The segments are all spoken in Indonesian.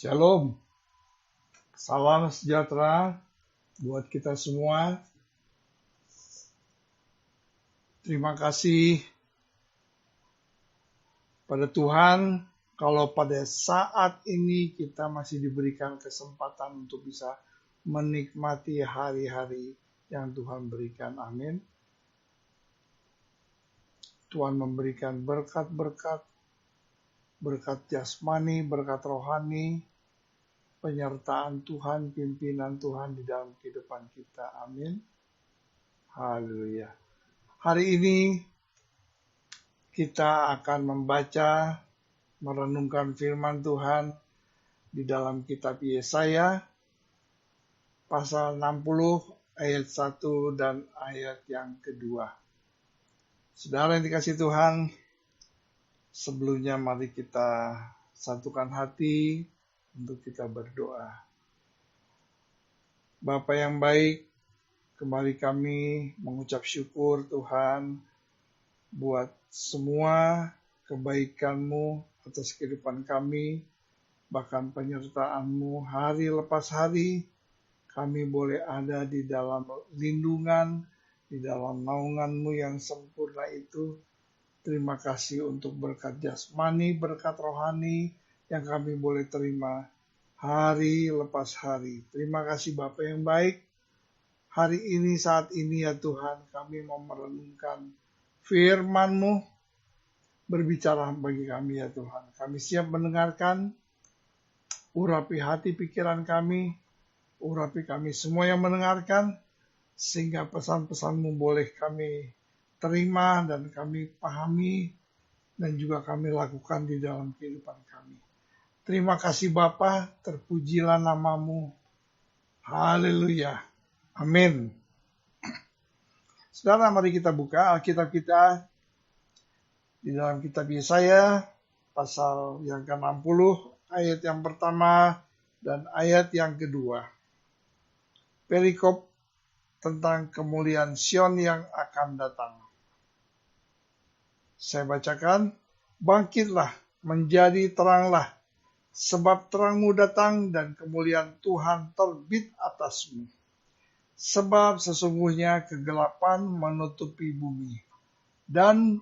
Shalom, salam sejahtera buat kita semua. Terima kasih pada Tuhan kalau pada saat ini kita masih diberikan kesempatan untuk bisa menikmati hari-hari yang Tuhan berikan. Amin. Tuhan memberikan berkat-berkat, berkat jasmani, berkat rohani, penyertaan Tuhan, pimpinan Tuhan di dalam kehidupan kita. Amin. Haleluya. Hari ini kita akan membaca, merenungkan firman Tuhan di dalam kitab Yesaya, pasal 60, ayat 1 dan ayat yang kedua. Saudara yang dikasihi Tuhan, sebelumnya mari kita satukan hati untuk kita berdoa. Bapa yang baik, kembali kami mengucap syukur Tuhan buat semua kebaikan-Mu atas kehidupan kami, bahkan penyertaan-Mu hari lepas hari. Kami boleh ada di dalam lindungan, di dalam naungan-Mu yang sempurna itu. Terima kasih untuk berkat jasmani, berkat rohani yang kami boleh terima hari lepas hari. Terima kasih Bapa yang baik. Hari ini, saat ini ya Tuhan, kami mau merenungkan firman-Mu, berbicara bagi kami ya Tuhan. Kami siap mendengarkan, urapi hati pikiran kami, urapi kami semua yang mendengarkan, sehingga pesan-pesan-Mu boleh kami terima dan kami pahami, dan juga kami lakukan di dalam kehidupan kami. Terima kasih Bapa, terpujilah nama-Mu. Haleluya. Amin. Saudara, mari kita buka Alkitab kita di dalam kitab Yesaya, pasal yang ke-60, ayat yang pertama dan ayat yang kedua. Perikop tentang kemuliaan Sion yang akan datang. Saya bacakan, bangkitlah, menjadi teranglah, sebab terangmu datang dan kemuliaan Tuhan terbit atasmu. Sebab sesungguhnya kegelapan menutupi bumi, dan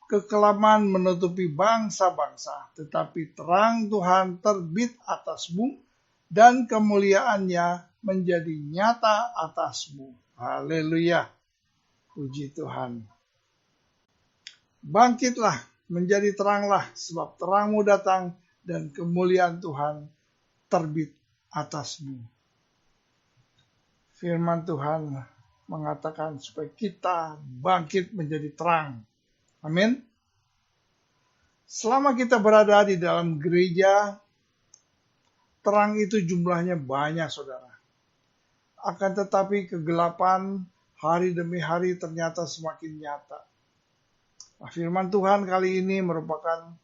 kekelaman menutupi bangsa-bangsa, tetapi terang Tuhan terbit atasmu, dan kemuliaannya menjadi nyata atasmu. Haleluya, puji Tuhan. Bangkitlah, menjadi teranglah, sebab terangmu datang, dan kemuliaan Tuhan terbit atasmu. Firman Tuhan mengatakan supaya kita bangkit menjadi terang. Amin. Selama kita berada di dalam gereja, terang itu jumlahnya banyak, saudara. Akan tetapi kegelapan hari demi hari ternyata semakin nyata. Nah, firman Tuhan kali ini merupakan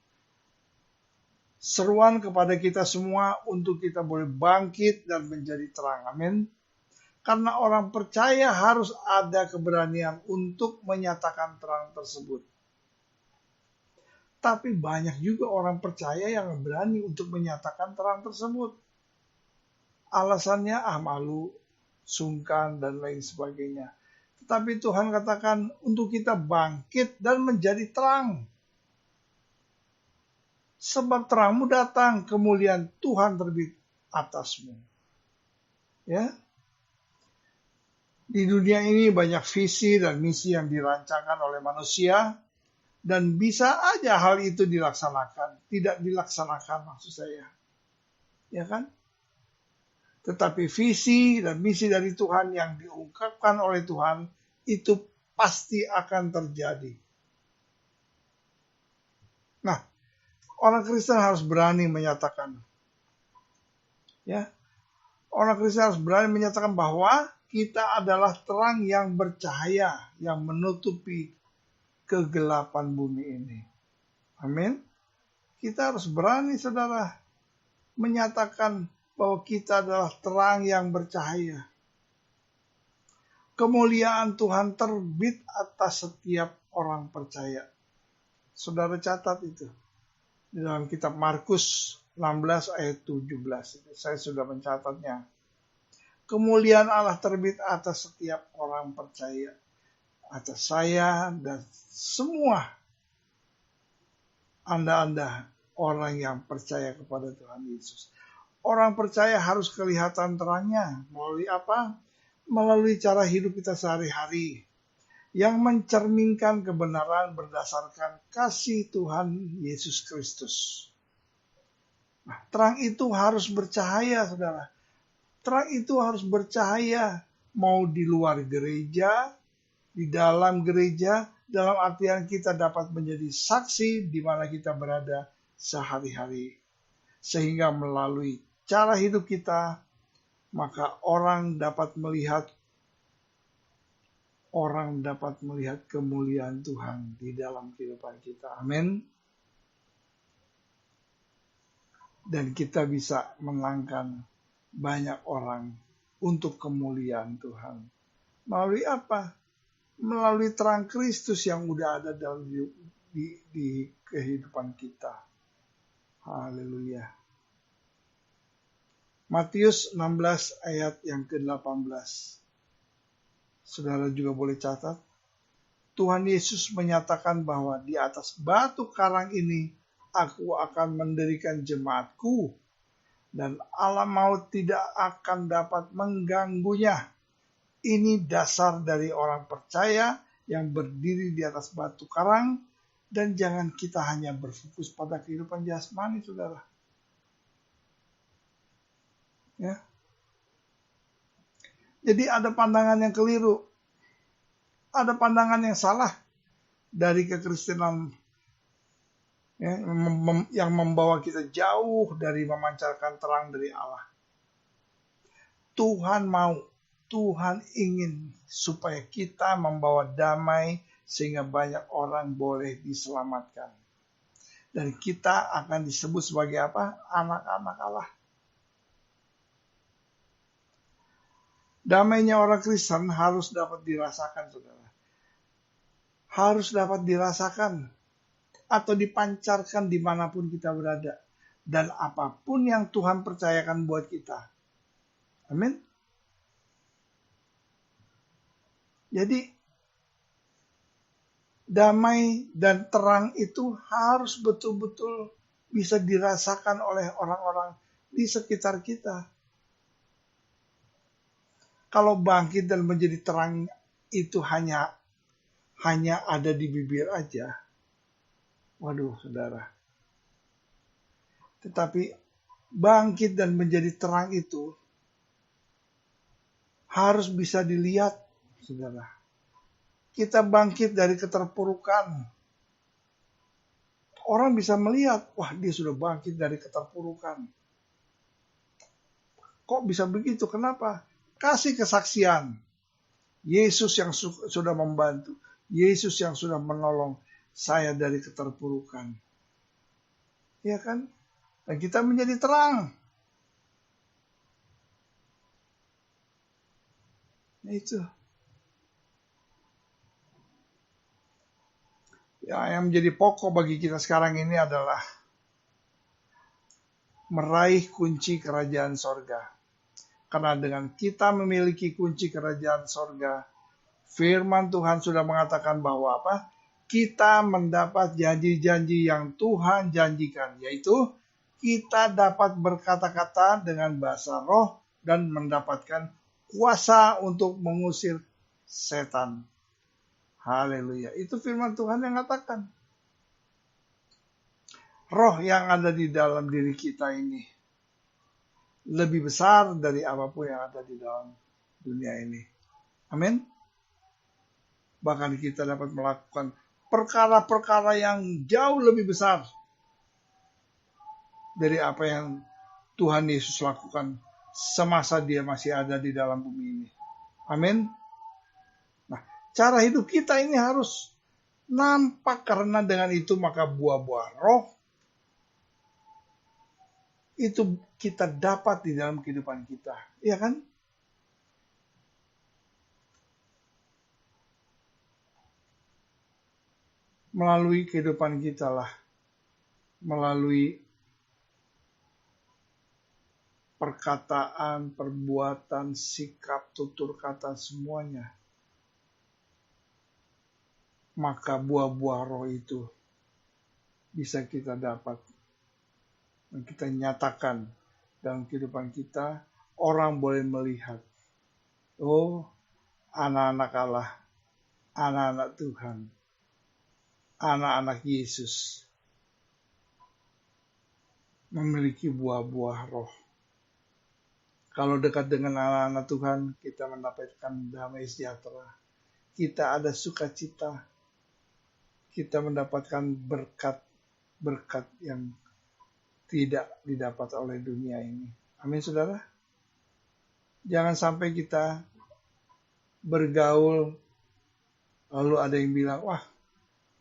seruan kepada kita semua untuk kita boleh bangkit dan menjadi terang. Amin. Karena orang percaya harus ada keberanian untuk menyatakan terang tersebut. Tapi banyak juga orang percaya yang berani untuk menyatakan terang tersebut. Alasannya malu, sungkan, dan lain sebagainya. Tetapi Tuhan katakan untuk kita bangkit dan menjadi terang. Sebab terangmu datang, kemuliaan Tuhan terbit atasmu. Ya. Di dunia ini banyak visi dan misi yang dirancangkan oleh manusia, dan bisa aja hal itu dilaksanakan. Tidak dilaksanakan maksud saya. Ya kan? Tetapi visi dan misi dari Tuhan yang diungkapkan oleh Tuhan, itu pasti akan terjadi. Nah, orang Kristen harus berani menyatakan. Ya, orang Kristen harus berani menyatakan bahwa kita adalah terang yang bercahaya, yang menutupi kegelapan bumi ini. Amin. Kita harus berani, saudara, menyatakan bahwa kita adalah terang yang bercahaya. Kemuliaan Tuhan terbit atas setiap orang percaya. Saudara catat itu. Di dalam kitab Markus 16 ayat 17. Saya sudah mencatatnya. Kemuliaan Allah terbit atas setiap orang percaya, atas saya dan semua Anda orang yang percaya kepada Tuhan Yesus. Orang percaya harus kelihatan terangnya. Melalui apa? Melalui cara hidup kita sehari-hari yang mencerminkan kebenaran berdasarkan kasih Tuhan Yesus Kristus. Nah, terang itu harus bercahaya, saudara. Terang itu harus bercahaya, mau di luar gereja, di dalam gereja, dalam artian kita dapat menjadi saksi di mana kita berada sehari-hari. Sehingga melalui cara hidup kita, maka orang dapat melihat kemuliaan Tuhan di dalam kehidupan kita. Amin. Dan kita bisa menangkan banyak orang untuk kemuliaan Tuhan. Melalui apa? Melalui terang Kristus yang udah ada dalam di kehidupan kita. Haleluya. Matius 16 ayat yang ke-18. Saudara juga boleh catat. Tuhan Yesus menyatakan bahwa di atas batu karang ini aku akan mendirikan jemaatku dan alam maut tidak akan dapat mengganggunya. Ini dasar dari orang percaya yang berdiri di atas batu karang, dan jangan kita hanya berfokus pada kehidupan jasmani, saudara. Ya. Jadi ada pandangan yang keliru, ada pandangan yang salah dari kekristenan, ya, yang membawa kita jauh dari memancarkan terang dari Allah. Tuhan ingin supaya kita membawa damai sehingga banyak orang boleh diselamatkan. Dan kita akan disebut sebagai apa? Anak-anak Allah. Damainya orang Kristen harus dapat dirasakan, saudara. Harus dapat dirasakan atau dipancarkan dimanapun kita berada. Dan apapun yang Tuhan percayakan buat kita. Amin. Jadi, damai dan terang itu harus betul-betul bisa dirasakan oleh orang-orang di sekitar kita. Kalau bangkit dan menjadi terang itu hanya ada di bibir aja. Waduh, saudara. Tetapi bangkit dan menjadi terang itu harus bisa dilihat, saudara. Kita bangkit dari keterpurukan. Orang bisa melihat, wah dia sudah bangkit dari keterpurukan. Kok bisa begitu? Kenapa? Kasih kesaksian. Yesus yang sudah membantu. Yesus yang sudah menolong saya dari keterpurukan. Ya kan? Dan kita menjadi terang. Nah itu. Ya, yang menjadi pokok bagi kita sekarang ini adalah meraih kunci kerajaan sorga. Karena dengan kita memiliki kunci kerajaan sorga, firman Tuhan sudah mengatakan bahwa apa? Kita mendapat janji-janji yang Tuhan janjikan, yaitu kita dapat berkata-kata dengan bahasa roh dan mendapatkan kuasa untuk mengusir setan. Haleluya. Itu firman Tuhan yang katakan. Roh yang ada di dalam diri kita ini lebih besar dari apapun yang ada di dalam dunia ini. Amin. Bahkan kita dapat melakukan perkara-perkara yang jauh lebih besar dari apa yang Tuhan Yesus lakukan semasa dia masih ada di dalam bumi ini. Amin. Nah, cara hidup kita ini harus nampak, karena dengan itu maka buah-buah roh itu kita dapat di dalam kehidupan kita. Iya kan? Melalui kehidupan kita lah. Melalui perkataan, perbuatan, sikap, tutur kata, semuanya. Maka buah-buah roh itu bisa kita dapat dan kita nyatakan dalam kehidupan kita. Orang boleh melihat, oh, anak-anak Allah, anak-anak Tuhan, anak-anak Yesus memiliki buah-buah roh. Kalau dekat dengan anak-anak Tuhan, kita mendapatkan damai sejahtera. Kita ada sukacita. Kita mendapatkan berkat-berkat yang tidak didapat oleh dunia ini. Amin, saudara. Jangan sampai kita bergaul, lalu ada yang bilang, wah,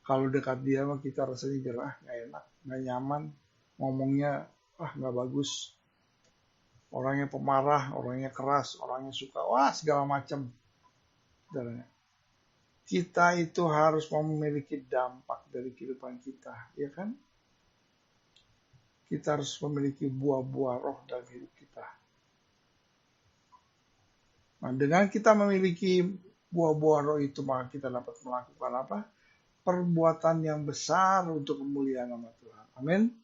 kalau dekat dia mah kita rasanya gerah, gak enak, gak nyaman, ngomongnya, wah, gak bagus. Orangnya pemarah, orangnya keras, orangnya suka, wah, segala macam. Kita itu harus memiliki dampak dari kehidupan kita, ya kan? Kita harus memiliki buah-buah roh dalam hidup kita. Nah, dengan kita memiliki buah-buah roh itu, maka kita dapat melakukan apa? Perbuatan yang besar untuk kemuliaan nama Tuhan. Amin.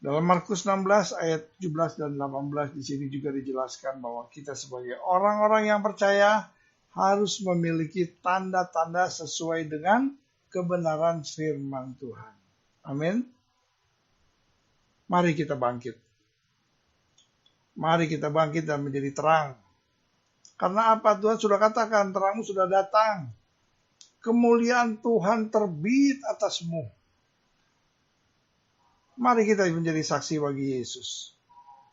Dalam Markus 16 ayat 17 dan 18 di sini juga dijelaskan bahwa kita sebagai orang-orang yang percaya harus memiliki tanda-tanda sesuai dengan kebenaran firman Tuhan. Amin. Mari kita bangkit. Mari kita bangkit dan menjadi terang. Karena apa? Tuhan sudah katakan, terangmu sudah datang. Kemuliaan Tuhan terbit atasmu. Mari kita menjadi saksi bagi Yesus.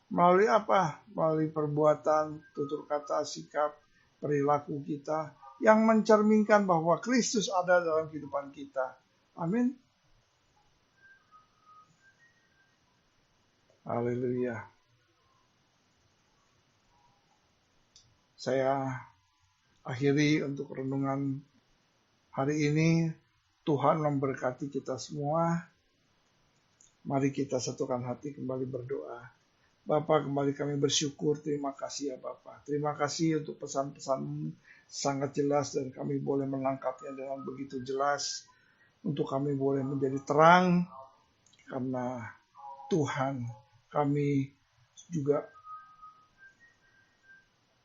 Melalui apa? Melalui perbuatan, tutur kata, sikap, perilaku kita yang mencerminkan bahwa Kristus ada dalam kehidupan kita. Amin. Haleluya. Saya akhiri untuk renungan hari ini. Tuhan memberkati kita semua. Mari kita satukan hati kembali berdoa. Bapa, kembali kami bersyukur. Terima kasih ya Bapa. Terima kasih untuk pesan-pesan sangat jelas dan kami boleh menangkapnya dengan begitu jelas. Untuk kami boleh menjadi terang. Karena Tuhan, kami juga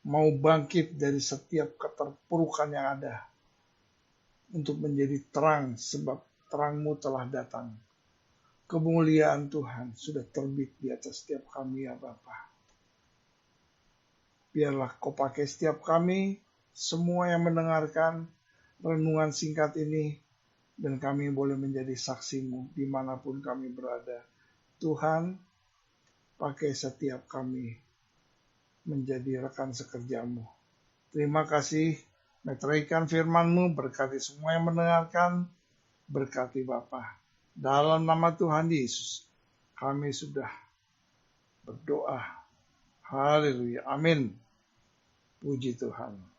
mau bangkit dari setiap keterpurukan yang ada. Untuk menjadi terang sebab terang-Mu telah datang. Kemuliaan Tuhan sudah terbit di atas setiap kami ya Bapa. Biarlah Kau pakai setiap kami, semua yang mendengarkan renungan singkat ini, dan kami boleh menjadi saksi-Mu dimanapun kami berada. Tuhan, pakai setiap kami menjadi rekan sekerja-Mu. Terima kasih, meteraikan firman-Mu, berkati semua yang mendengarkan, berkati Bapa. Dalam nama Tuhan Yesus, kami sudah berdoa. Haleluya. Amin. Puji Tuhan.